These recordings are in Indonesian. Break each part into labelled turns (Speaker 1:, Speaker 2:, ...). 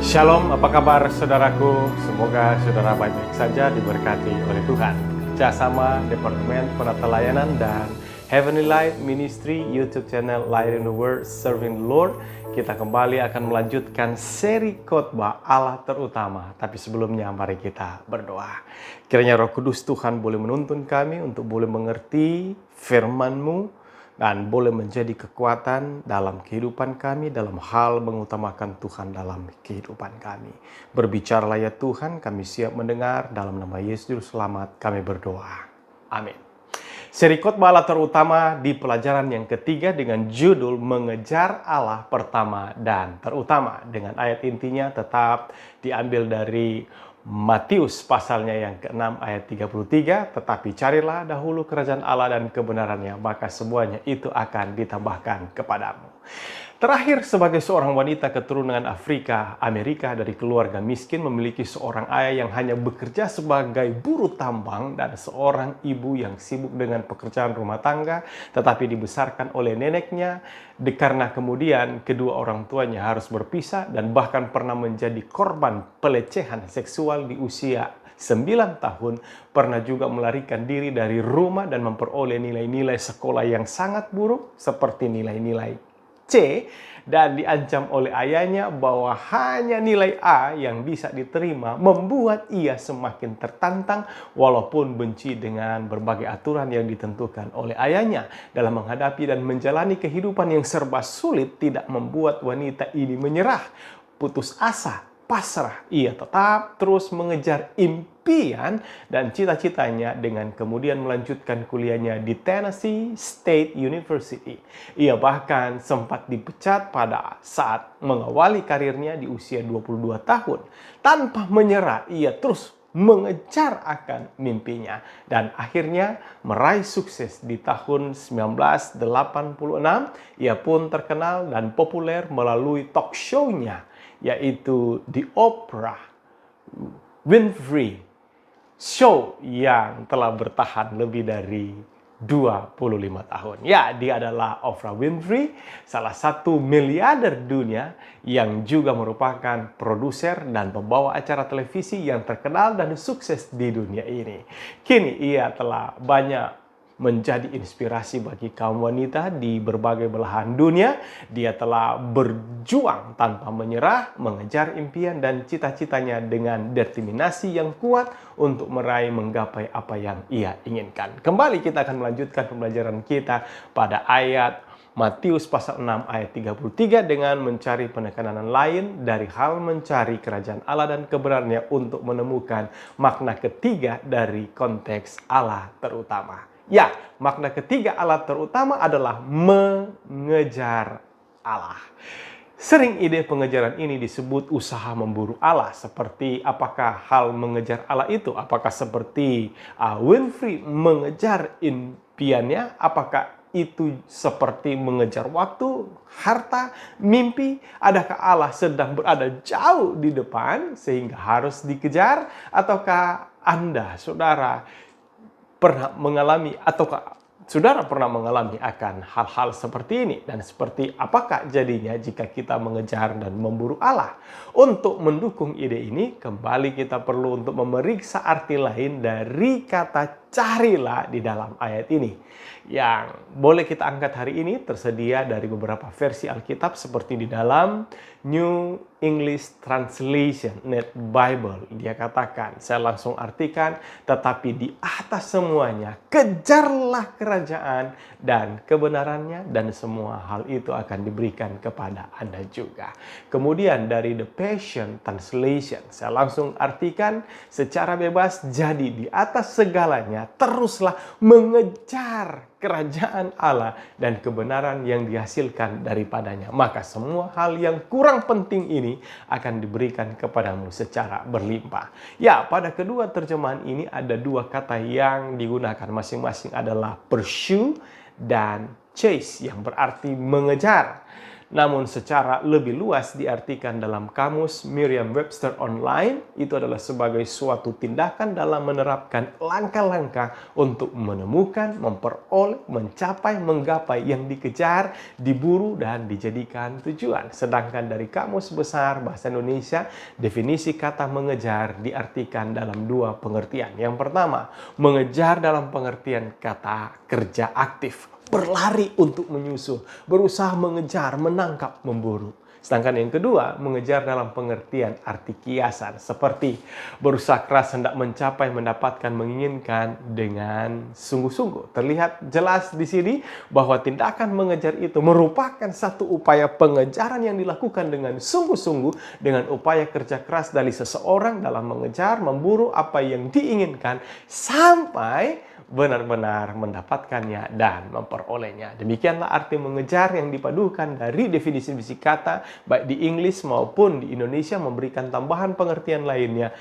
Speaker 1: Shalom, apa kabar saudaraku? Semoga saudara baik-baik saja diberkati oleh Tuhan. Kerjasama Departemen Penata Layanan dan Heavenly Light Ministry YouTube channel Light in the World Serving the Lord. Kita kembali akan melanjutkan seri khotbah Allah terutama. Tapi sebelumnya mari kita berdoa. Kiranya Roh Kudus Tuhan boleh menuntun kami untuk boleh mengerti firman-Mu dan boleh menjadi kekuatan dalam kehidupan kami, dalam hal mengutamakan Tuhan dalam kehidupan kami. Berbicaralah ya Tuhan, kami siap mendengar. Dalam nama Yesus Juru Selamat kami berdoa. Amin. Seri khotbah Allah terutama di pelajaran yang ketiga dengan judul Mengejar Allah Pertama dan Terutama. Dengan ayat intinya tetap diambil dari Matius pasalnya yang ke-6 ayat 33, tetapi carilah dahulu kerajaan Allah dan kebenarannya, maka semuanya itu akan ditambahkan kepadamu. Terakhir, sebagai seorang wanita keturunan Afrika Amerika dari keluarga miskin, memiliki seorang ayah yang hanya bekerja sebagai buruh tambang dan seorang ibu yang sibuk dengan pekerjaan rumah tangga, tetapi dibesarkan oleh neneknya, karena kemudian kedua orang tuanya harus berpisah dan bahkan pernah menjadi korban pelecehan seksual di usia 9 tahun, pernah juga melarikan diri dari rumah dan memperoleh nilai-nilai sekolah yang sangat buruk seperti nilai-nilai C, dan diancam oleh ayahnya bahwa hanya nilai A yang bisa diterima, membuat ia semakin tertantang walaupun benci dengan berbagai aturan yang ditentukan oleh ayahnya. Dalam menghadapi dan menjalani kehidupan yang serba sulit tidak membuat wanita ini menyerah, putus asa, pasrah. Ia tetap terus mengejar impian dan cita-citanya dengan kemudian melanjutkan kuliahnya di Tennessee State University. Ia bahkan sempat dipecat pada saat mengawali karirnya di usia 22 tahun. Tanpa menyerah, ia terus mengejar akan mimpinya dan akhirnya meraih sukses di tahun 1986. Ia pun terkenal dan populer melalui talk show-nya, yaitu The Oprah Winfrey Show, yang telah bertahan lebih dari 25 tahun. Ya, dia adalah Oprah Winfrey, salah satu miliarder dunia yang juga merupakan produser dan pembawa acara televisi yang terkenal dan sukses di dunia ini. Kini ia telah banyak menjadi inspirasi bagi kaum wanita di berbagai belahan dunia. Dia telah berjuang tanpa menyerah, mengejar impian dan cita-citanya dengan determinasi yang kuat untuk menggapai apa yang ia inginkan. Kembali kita akan melanjutkan pembelajaran kita pada ayat Matius pasal 6 ayat 33 dengan mencari penekanan lain dari hal mencari kerajaan Allah dan kebenarannya untuk menemukan makna ketiga dari konteks Allah terutama. Ya, makna ketiga Allah terutama adalah mengejar Allah. Sering ide pengejaran ini disebut usaha memburu Allah. Seperti apakah hal mengejar Allah itu? Apakah seperti Winfrey mengejar impiannya? Apakah itu seperti mengejar waktu, harta, mimpi? Adakah Allah sedang berada jauh di depan sehingga harus dikejar? Ataukah Anda, saudara, pernah mengalami ataukah saudara pernah mengalami akan hal-hal seperti ini? Dan seperti apakah jadinya jika kita mengejar dan memburu Allah? Untuk mendukung ide ini, kembali kita perlu untuk memeriksa arti lain dari kata carilah di dalam ayat ini. Yang boleh kita angkat hari ini tersedia dari beberapa versi Alkitab seperti di dalam New English Translation, Net Bible. Dia katakan, saya langsung artikan, tetapi di atas semuanya, kejarlah kerajaan dan kebenarannya, dan semua hal itu akan diberikan kepada Anda juga. Kemudian dari The Passion Translation, saya langsung artikan secara bebas, jadi di atas segalanya, teruslah mengejar kerajaan Allah dan kebenaran yang dihasilkan daripadanya. Maka semua hal yang kurang penting ini akan diberikan kepadamu secara berlimpah. Ya, pada kedua terjemahan ini ada dua kata yang digunakan. Masing-masing adalah pursue dan chase, yang berarti mengejar. Namun secara lebih luas diartikan dalam kamus Merriam-Webster Online, itu adalah sebagai suatu tindakan dalam menerapkan langkah-langkah untuk menemukan, memperoleh, mencapai, menggapai yang dikejar, diburu, dan dijadikan tujuan. Sedangkan dari Kamus Besar Bahasa Indonesia, definisi kata mengejar diartikan dalam dua pengertian. Yang pertama, mengejar dalam pengertian kata kerja aktif, berlari untuk menyusul, berusaha mengejar, menangkap, memburu. Sedangkan yang kedua, mengejar dalam pengertian arti kiasan, seperti berusaha keras hendak mencapai, mendapatkan, menginginkan dengan sungguh-sungguh. Terlihat jelas di sini bahwa tindakan mengejar itu merupakan satu upaya pengejaran yang dilakukan dengan sungguh-sungguh, dengan upaya kerja keras dari seseorang dalam mengejar, memburu apa yang diinginkan, sampai benar-benar mendapatkannya dan memperolehnya. Demikianlah arti mengejar yang dipadukan dari definisi-definisi kata, baik di Inggris maupun di Indonesia, memberikan tambahan pengertian lainnya.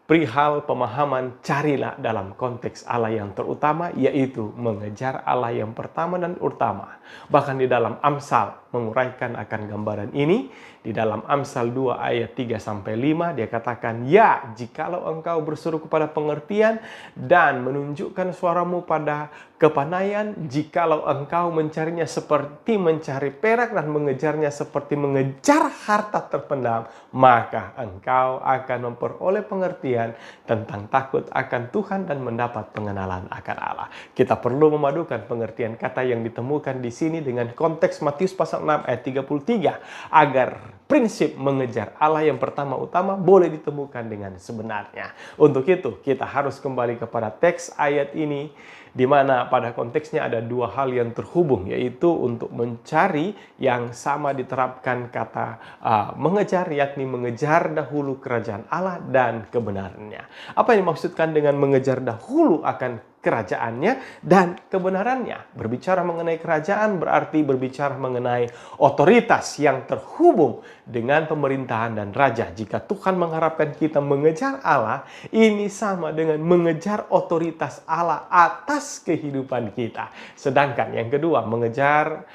Speaker 1: Perihal pemahaman carilah dalam konteks Allah yang terutama, yaitu mengejar Allah yang pertama dan utama. Bahkan di dalam Amsal menguraikan akan gambaran ini. Di dalam Amsal 2 ayat 3-5 dia katakan, "Ya, jikalau engkau berseru kepada pengertian dan menunjukkan suaramu pada kepandaian, jikalau engkau mencarinya seperti mencari perak dan mengejarnya seperti mengejar harta terpendam, maka engkau akan memperoleh pengertian tentang takut akan Tuhan dan mendapat pengenalan akan Allah." Kita perlu memadukan pengertian kata yang ditemukan di sini dengan konteks Matius pasal 6 ayat 33 agar prinsip mengejar Allah yang pertama utama boleh ditemukan dengan sebenarnya. Untuk itu, kita harus kembali kepada teks ayat ini, di mana pada konteksnya ada dua hal yang terhubung, yaitu untuk mencari yang sama diterapkan kata mengejar, yakni mengejar dahulu kerajaan Allah dan kebenarannya. Apa yang dimaksudkan dengan mengejar dahulu akan kerajaannya dan kebenarannya? Berbicara mengenai kerajaan berarti berbicara mengenai otoritas yang terhubung dengan pemerintahan dan raja. Jika Tuhan mengharapkan kita mengejar Allah, ini sama dengan mengejar otoritas Allah atas kehidupan kita. Sedangkan yang kedua, mengejar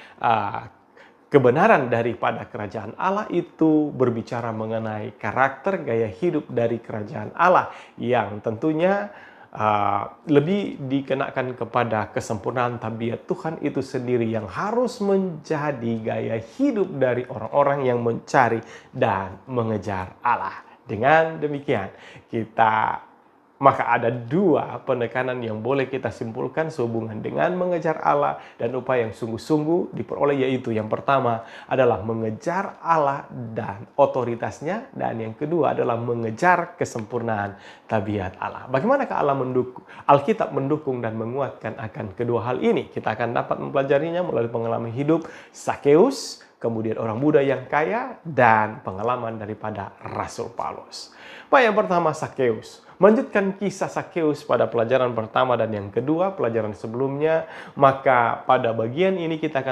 Speaker 1: kebenaran daripada kerajaan Allah, itu berbicara mengenai karakter gaya hidup dari kerajaan Allah yang tentunya lebih dikenakan kepada kesempurnaan tabiat Tuhan itu sendiri yang harus menjadi gaya hidup dari orang-orang yang mencari dan mengejar Allah. Dengan demikian, maka ada dua penekanan yang boleh kita simpulkan sehubungan dengan mengejar Allah dan upaya yang sungguh-sungguh diperoleh, yaitu yang pertama adalah mengejar Allah dan otoritasnya, dan yang kedua adalah mengejar kesempurnaan tabiat Allah. Bagaimanakah Alkitab mendukung dan menguatkan akan kedua hal ini? Kita akan dapat mempelajarinya melalui pengalaman hidup Sakeus, kemudian orang muda yang kaya, dan pengalaman daripada Rasul Paulus. Yang pertama, Sakeus. Melanjutkan kisah Sakeus pada pelajaran pertama dan yang kedua, pelajaran sebelumnya, maka pada bagian ini kita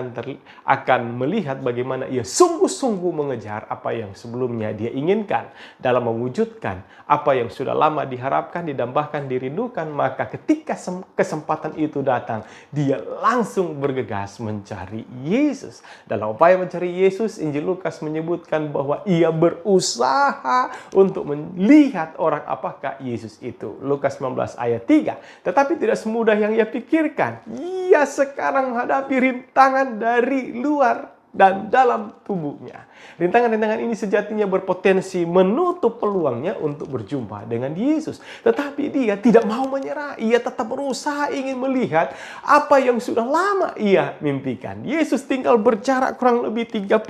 Speaker 1: akan melihat bagaimana ia sungguh-sungguh mengejar apa yang sebelumnya dia inginkan dalam mewujudkan apa yang sudah lama diharapkan, didambakan, dirindukan. Maka ketika kesempatan itu datang, dia langsung bergegas mencari Yesus. Dalam upaya mencari Yesus, Injil Lukas menyebutkan bahwa ia berusaha untuk melihat orang apakah Yesus itu. Lukas 19 ayat 3. Tetapi tidak semudah yang ia pikirkan. Ia sekarang menghadapi rintangan dari luar dan dalam tubuhnya. Rintangan-rintangan ini sejatinya berpotensi menutup peluangnya untuk berjumpa dengan Yesus. Tetapi dia tidak mau menyerah. Ia tetap berusaha ingin melihat apa yang sudah lama ia mimpikan. Yesus tinggal berjarak kurang lebih 30-50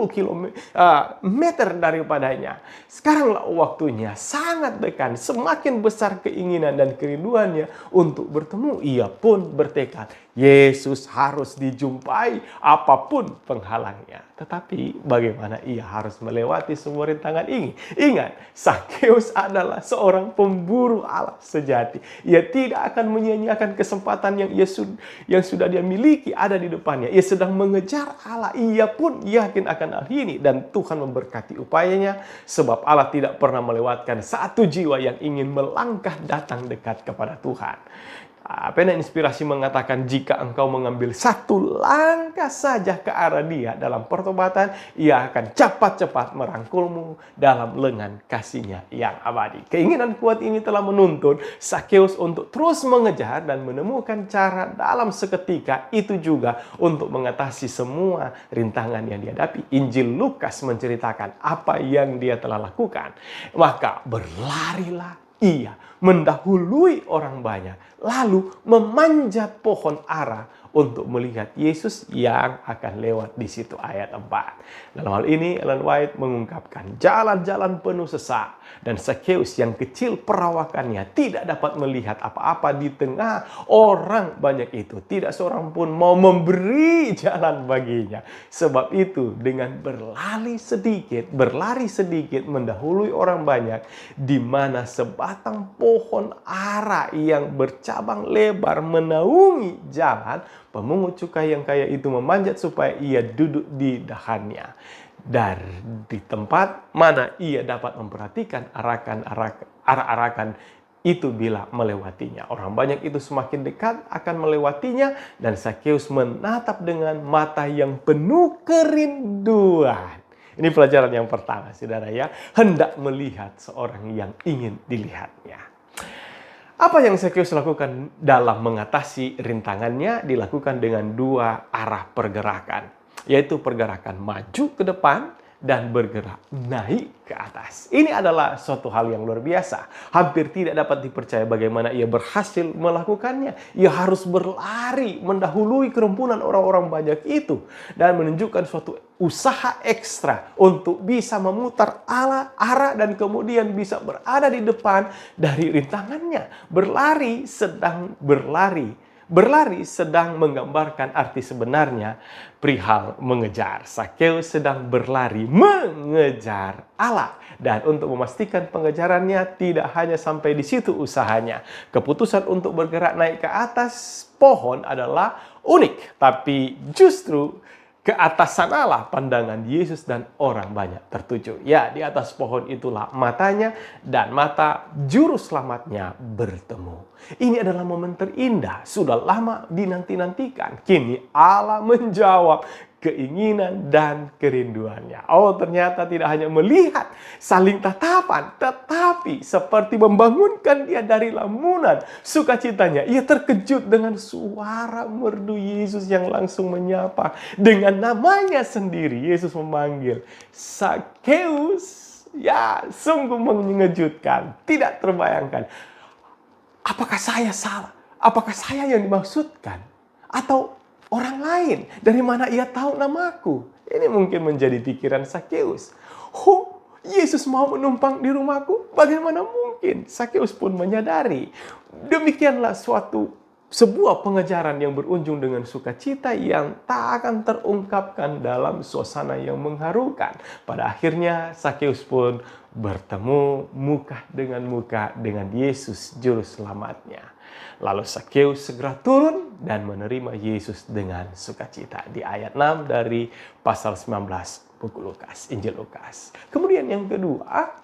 Speaker 1: kilometer daripadanya. Sekaranglah waktunya, sangat dekat. Semakin besar keinginan dan kerinduannya untuk bertemu. Ia pun bertekad, Yesus harus dijumpai apapun penghalangnya. Tetapi bagaimana ia harus melewati semua rintangan ini? Ingat, Sakeus adalah seorang pemburu Allah sejati. Ia tidak akan menyia-nyiakan kesempatan yang sudah dia miliki ada di depannya. Ia sedang mengejar Allah. Ia pun yakin akan hal ini, dan Tuhan memberkati upayanya, sebab Allah tidak pernah melewatkan satu jiwa yang ingin melangkah datang dekat kepada Tuhan. Pena Inspirasi mengatakan jika engkau mengambil satu langkah saja ke arah dia dalam pertobatan, ia akan cepat-cepat merangkulmu dalam lengan kasih-Nya yang abadi. Keinginan kuat ini telah menuntun Sakeus untuk terus mengejar dan menemukan cara dalam seketika itu juga untuk mengatasi semua rintangan yang dihadapi. Injil Lukas menceritakan apa yang dia telah lakukan. Maka berlarilah ia mendahului orang banyak, lalu memanjat pohon ara untuk melihat Yesus yang akan lewat di situ. Ayat 4. Dalam hal ini Ellen White mengungkapkan jalan-jalan penuh sesak dan Sakeus yang kecil perawakannya tidak dapat melihat apa-apa di tengah orang banyak itu. Tidak seorang pun mau memberi jalan baginya. Sebab itu dengan berlari sedikit mendahului orang banyak, di mana sebatang pohon ara yang bercabang lebar menaungi jalan, pemungut cukai yang kaya itu memanjat supaya ia duduk di dahannya. Dari tempat mana ia dapat memperhatikan arak-arakan itu bila melewatinya. Orang banyak itu semakin dekat akan melewatinya dan Sakeus menatap dengan mata yang penuh kerinduan. Ini pelajaran yang pertama, saudara ya. Hendak melihat seorang yang ingin dilihatnya. Apa yang Sakeus lakukan dalam mengatasi rintangannya dilakukan dengan dua arah pergerakan, yaitu pergerakan maju ke depan dan bergerak naik ke atas. Ini adalah suatu hal yang luar biasa. Hampir tidak dapat dipercaya bagaimana ia berhasil melakukannya. Ia harus berlari mendahului kerumpunan orang-orang banyak itu dan menunjukkan suatu usaha ekstra untuk bisa memutar arah dan kemudian bisa berada di depan dari rintangannya. Berlari sedang menggambarkan arti sebenarnya perihal mengejar. Sakeus sedang berlari mengejar Allah. Dan untuk memastikan pengejarannya tidak hanya sampai di situ usahanya. Keputusan untuk bergerak naik ke atas pohon adalah unik. Tapi justru ke atas sanalah pandangan Yesus dan orang banyak tertuju. Ya, di atas pohon itulah matanya dan mata juru selamatnya bertemu. Ini adalah momen terindah, sudah lama dinanti-nantikan. Kini Allah menjawab keinginan dan kerinduannya. Oh, ternyata tidak hanya melihat saling tatapan, tetapi seperti membangunkan dia dari lamunan sukacitanya. Ia terkejut dengan suara merdu Yesus yang langsung menyapa. Dengan namanya sendiri, Yesus memanggil, Sakeus. Ya, sungguh mengejutkan, tidak terbayangkan. Apakah saya salah? Apakah saya yang dimaksudkan? Atau orang lain? Dari mana ia tahu namaku? Ini mungkin menjadi pikiran Sakeus. Oh, Yesus mau menumpang di rumahku? Bagaimana mungkin? Sakeus pun menyadari. Demikianlah sebuah pengejaran yang berujung dengan sukacita yang tak akan terungkapkan dalam suasana yang mengharukan. Pada akhirnya Sakeus pun bertemu muka dengan Yesus Juru Selamatnya. Lalu Sakeus segera turun dan menerima Yesus dengan sukacita. Di ayat 6 dari pasal 19 buku Lukas, Injil Lukas. Kemudian yang kedua,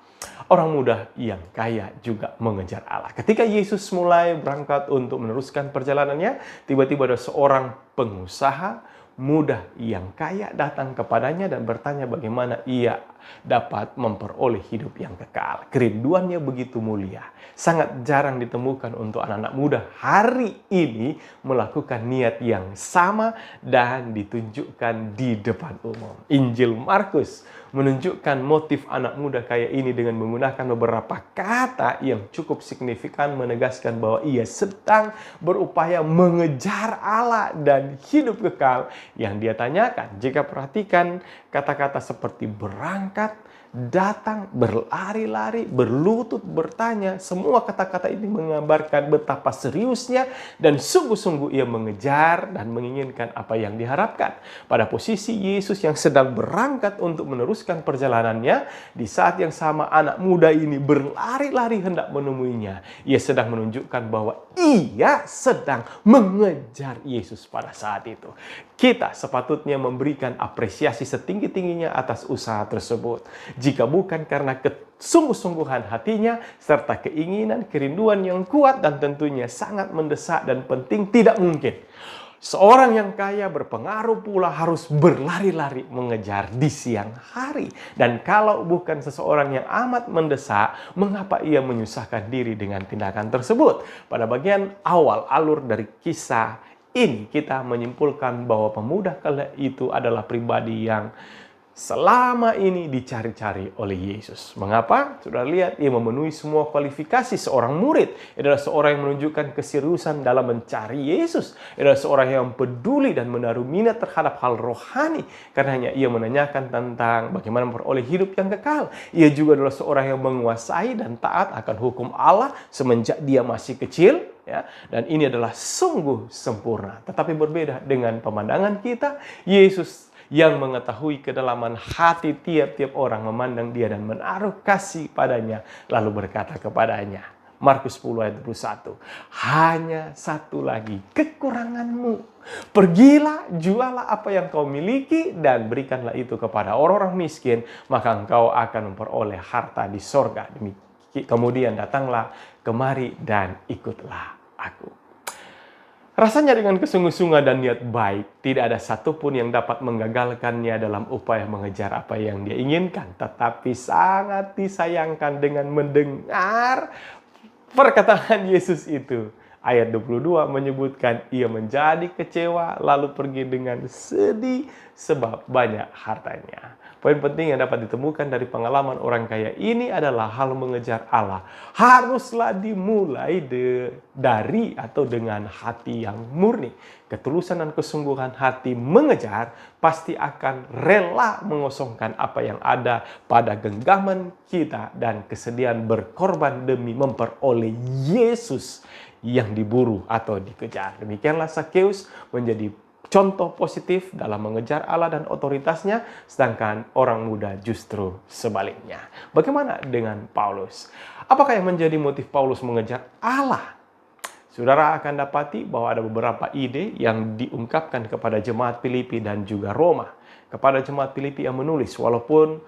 Speaker 1: orang muda yang kaya juga mengejar Allah. Ketika Yesus mulai berangkat untuk meneruskan perjalanannya, tiba-tiba ada seorang pengusaha muda yang kaya datang kepadanya dan bertanya bagaimana ia dapat memperoleh hidup yang kekal. Kerinduannya begitu mulia. Sangat jarang ditemukan untuk anak-anak muda hari ini melakukan niat yang sama dan ditunjukkan di depan umum. Injil Markus menunjukkan motif anak muda kaya ini dengan menggunakan beberapa kata yang cukup signifikan menegaskan bahwa ia sedang berupaya mengejar Allah dan hidup kekal yang dia tanyakan. Jika perhatikan kata-kata seperti berangkat, datang, berlari-lari, berlutut, bertanya. Semua kata-kata ini menggambarkan betapa seriusnya dan sungguh-sungguh ia mengejar dan menginginkan apa yang diharapkan. Pada posisi Yesus yang sedang berangkat untuk meneruskan perjalanannya, di saat yang sama anak muda ini berlari-lari hendak menemuinya. Ia sedang menunjukkan bahwa ia sedang mengejar Yesus pada saat itu. Kita sepatutnya memberikan apresiasi setinggi-tingginya atas usaha tersebut. jika bukan karena kesungguh-sungguhan hatinya, serta keinginan, kerinduan yang kuat dan tentunya sangat mendesak dan penting, tidak mungkin seorang yang kaya berpengaruh pula harus berlari-lari mengejar di siang hari. Dan kalau bukan seseorang yang amat mendesak, mengapa ia menyusahkan diri dengan tindakan tersebut? Pada bagian awal alur dari kisah ini, kita menyimpulkan bahwa pemuda kala itu adalah pribadi yang selama ini dicari-cari oleh Yesus. Mengapa? Sudah lihat, ia memenuhi semua kualifikasi seorang murid. Ia adalah seorang yang menunjukkan keseriusan dalam mencari Yesus. Ia adalah seorang yang peduli dan menaruh minat terhadap hal rohani. Karenanya ia menanyakan tentang bagaimana memperoleh hidup yang kekal. Ia juga adalah seorang yang menguasai dan taat akan hukum Allah semenjak dia masih kecil. Ya, dan ini adalah sungguh sempurna. Tetapi berbeda dengan pemandangan kita, Yesus yang mengetahui kedalaman hati tiap-tiap orang memandang dia dan menaruh kasih padanya, lalu berkata kepadanya, Markus 10 ayat 21, hanya satu lagi kekuranganmu. Pergilah, jualah apa yang kau miliki dan berikanlah itu kepada orang-orang miskin, maka engkau akan memperoleh harta di sorga. Kemudian datanglah kemari dan ikutlah aku. Rasanya dengan kesungguh-sungguhan dan niat baik, tidak ada satupun yang dapat menggagalkannya dalam upaya mengejar apa yang dia inginkan. Tetapi sangat disayangkan dengan mendengar perkataan Yesus itu. Ayat 22 menyebutkan ia menjadi kecewa lalu pergi dengan sedih sebab banyak hartanya. Poin penting yang dapat ditemukan dari pengalaman orang kaya ini adalah hal mengejar Allah haruslah dimulai dari atau dengan hati yang murni. Ketulusan dan kesungguhan hati mengejar pasti akan rela mengosongkan apa yang ada pada genggaman kita dan kesediaan berkorban demi memperoleh Yesus yang diburu atau dikejar. Demikianlah Sakeus menjadi contoh positif dalam mengejar Allah dan otoritasnya, sedangkan orang muda justru sebaliknya. Bagaimana dengan Paulus? Apakah yang menjadi motif Paulus mengejar Allah? Saudara akan dapati bahwa ada beberapa ide yang diungkapkan kepada jemaat Filipi dan juga Roma. Kepada jemaat Filipi yang menulis, walaupun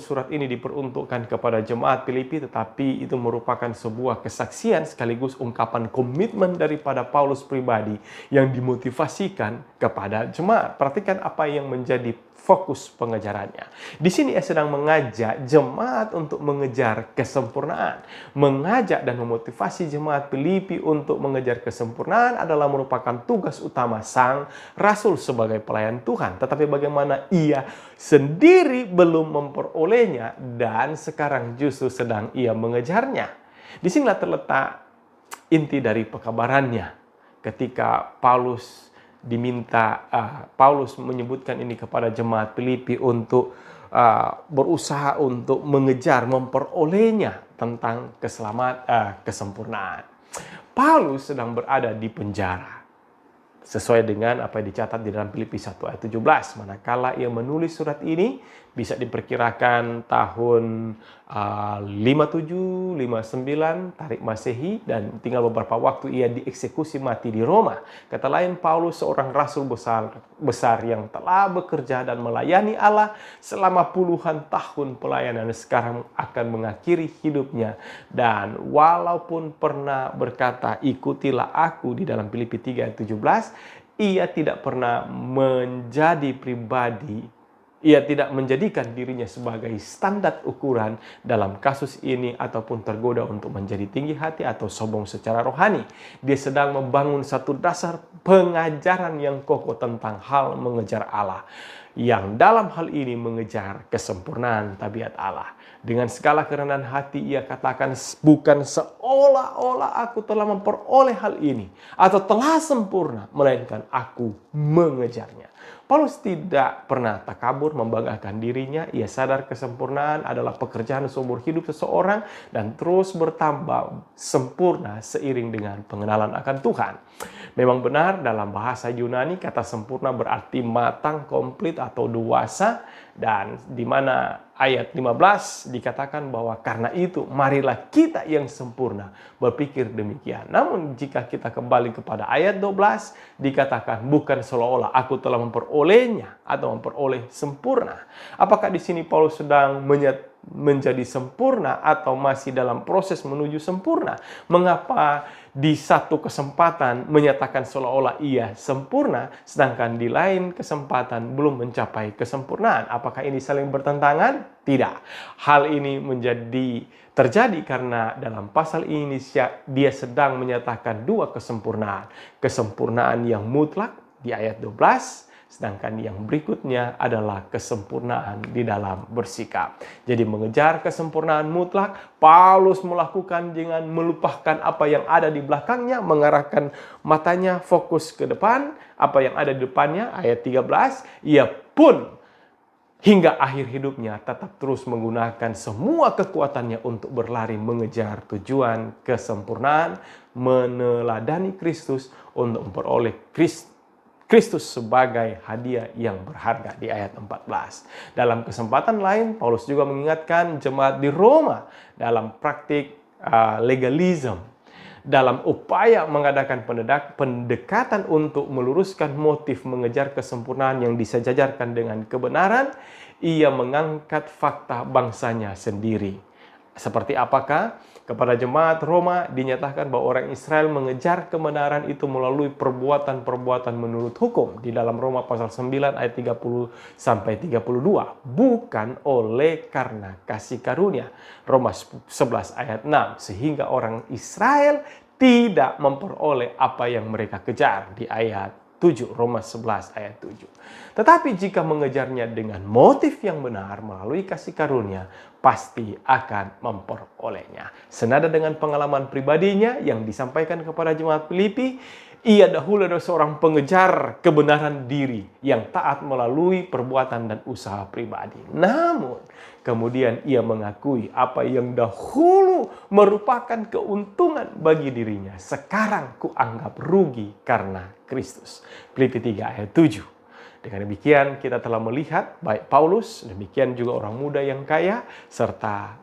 Speaker 1: surat ini diperuntukkan kepada jemaat Filipi, tetapi itu merupakan sebuah kesaksian sekaligus ungkapan komitmen daripada Paulus pribadi yang dimotivasikan kepada jemaat. Perhatikan apa yang menjadi fokus pengejarannya. Di sini ia sedang mengajak jemaat untuk mengejar kesempurnaan. Mengajak dan memotivasi jemaat Filipi untuk mengejar kesempurnaan adalah merupakan tugas utama sang rasul sebagai pelayan Tuhan. Tetapi bagaimana ia sendiri belum memperolehnya dan sekarang justru sedang ia mengejarnya. Di sinilah terletak inti dari pekabarannya. Ketika Paulus menyebutkan ini kepada jemaat Filipi untuk berusaha untuk mengejar, memperolehnya tentang kesempurnaan. Paulus sedang berada di penjara. Sesuai dengan apa yang dicatat di dalam Filipi 1 ayat 17. Manakala ia menulis surat ini, bisa diperkirakan tahun 57, 59 tarik Masehi, dan tinggal beberapa waktu ia dieksekusi mati di Roma. Kata lain, Paulus seorang rasul besar yang telah bekerja dan melayani Allah selama puluhan tahun pelayanan, sekarang akan mengakhiri hidupnya. Dan walaupun pernah berkata, ikutilah aku di dalam Filipi 3 ayat 17, ia tidak pernah menjadikan dirinya sebagai standar ukuran dalam kasus ini ataupun tergoda untuk menjadi tinggi hati atau sombong secara rohani. Dia sedang membangun satu dasar pengajaran yang kokoh tentang hal mengejar Allah, yang dalam hal ini mengejar kesempurnaan tabiat Allah. Dengan segala kerendahan hati ia katakan, bukan seolah-olah aku telah memperoleh hal ini atau telah sempurna, melainkan aku mengejarnya. Paulus tidak pernah takabur membanggakan dirinya. Ia sadar kesempurnaan adalah pekerjaan seumur hidup seseorang dan terus bertambah sempurna seiring dengan pengenalan akan Tuhan. Memang benar dalam bahasa Yunani kata sempurna berarti matang, komplit atau dewasa, dan di mana ayat 15 dikatakan bahwa karena itu marilah kita yang sempurna berpikir demikian. Namun jika kita kembali kepada ayat 12 dikatakan bukan seolah-olah aku telah memperolehnya atau memperoleh sempurna. Apakah di sini Paulus sedang menjadi sempurna atau masih dalam proses menuju sempurna? Mengapa di satu kesempatan menyatakan seolah-olah ia sempurna, sedangkan di lain kesempatan belum mencapai kesempurnaan? Apakah ini saling bertentangan? Tidak. Hal ini terjadi karena dalam pasal ini dia sedang menyatakan dua kesempurnaan. Kesempurnaan yang mutlak di ayat 12, sedangkan yang berikutnya adalah kesempurnaan di dalam bersikap. Jadi mengejar kesempurnaan mutlak, Paulus melakukan dengan melupakan apa yang ada di belakangnya, mengarahkan matanya fokus ke depan, apa yang ada di depannya, ayat 13, ia pun hingga akhir hidupnya tetap terus menggunakan semua kekuatannya untuk berlari mengejar tujuan kesempurnaan, meneladani Kristus untuk memperoleh Kristus sebagai hadiah yang berharga di ayat 14. Dalam kesempatan lain, Paulus juga mengingatkan jemaat di Roma dalam praktik legalisme, dalam upaya mengadakan pendekatan untuk meluruskan motif mengejar kesempurnaan yang disejajarkan dengan kebenaran, ia mengangkat fakta bangsanya sendiri. Seperti apakah? Kepada jemaat Roma dinyatakan bahwa orang Israel mengejar kebenaran itu melalui perbuatan-perbuatan menurut hukum di dalam Roma pasal 9 ayat 30 sampai 32, bukan oleh karena kasih karunia. Roma 11 ayat 6, sehingga orang Israel tidak memperoleh apa yang mereka kejar di ayat 7, Roma 11 ayat 7. Tetapi jika mengejarnya dengan motif yang benar melalui kasih karunia, pasti akan memperolehnya. Senada dengan pengalaman pribadinya yang disampaikan kepada jemaat Filipi, ia dahulu adalah seorang pengejar kebenaran diri yang taat melalui perbuatan dan usaha pribadi. Namun, kemudian ia mengakui apa yang dahulu merupakan keuntungan bagi dirinya, sekarang kuanggap rugi karena Kristus. Filipi 3 ayat 7. Dengan demikian kita telah melihat baik Paulus, demikian juga orang muda yang kaya, serta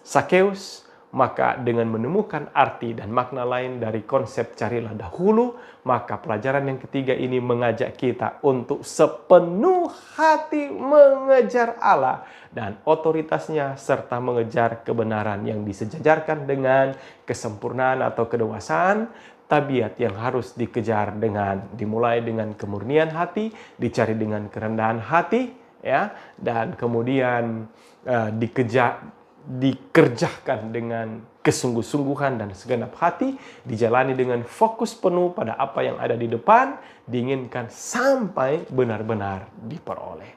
Speaker 1: Sakeus, maka dengan menemukan arti dan makna lain dari konsep carilah dahulu, maka pelajaran yang ketiga ini mengajak kita untuk sepenuh hati mengejar Allah dan otoritasnya, serta mengejar kebenaran yang disejajarkan dengan kesempurnaan atau kedewasaan. Tabiat yang harus dikejar dimulai dengan kemurnian hati, dicari dengan kerendahan hati, ya, dan kemudian dikerjakan dengan kesungguh-sungguhan dan segenap hati, dijalani dengan fokus penuh pada apa yang ada di depan, diinginkan sampai benar-benar diperoleh.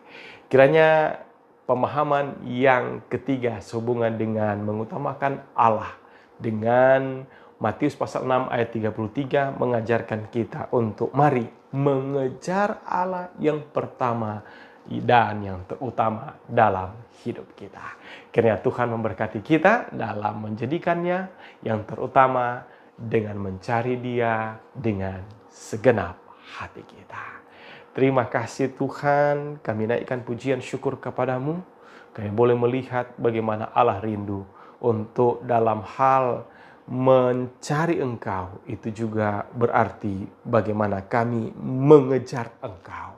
Speaker 1: Kiranya pemahaman yang ketiga sehubungan dengan mengutamakan Allah dengan Matius pasal 6 ayat 33 mengajarkan kita untuk mari mengejar Allah yang pertama dan yang terutama dalam hidup kita. Kiranya Tuhan memberkati kita dalam menjadikannya yang terutama dengan mencari Dia dengan segenap hati kita. Terima kasih Tuhan, kami naikkan pujian syukur kepadamu. Kami boleh melihat bagaimana Allah rindu untuk dalam hal mencari Engkau, itu juga berarti bagaimana kami mengejar Engkau.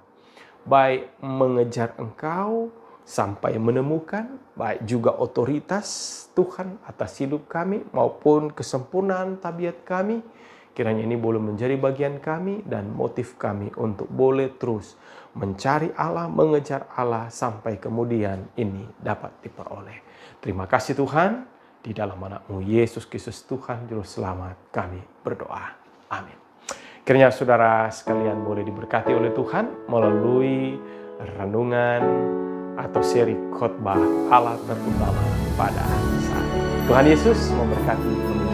Speaker 1: Baik mengejar Engkau sampai menemukan, baik juga otoritas Tuhan atas hidup kami maupun kesempurnaan tabiat kami. Kiranya ini boleh menjadi bagian kami dan motif kami untuk boleh terus mencari Allah, mengejar Allah sampai kemudian ini dapat diperoleh. Terima kasih Tuhan. Di dalam anak-Mu Yesus Kristus Tuhan Juru Selamat kami berdoa. Amin. Kiranya saudara sekalian boleh diberkati oleh Tuhan melalui renungan atau seri khotbah Allah terutama pada saat ini. Tuhan Yesus memberkati.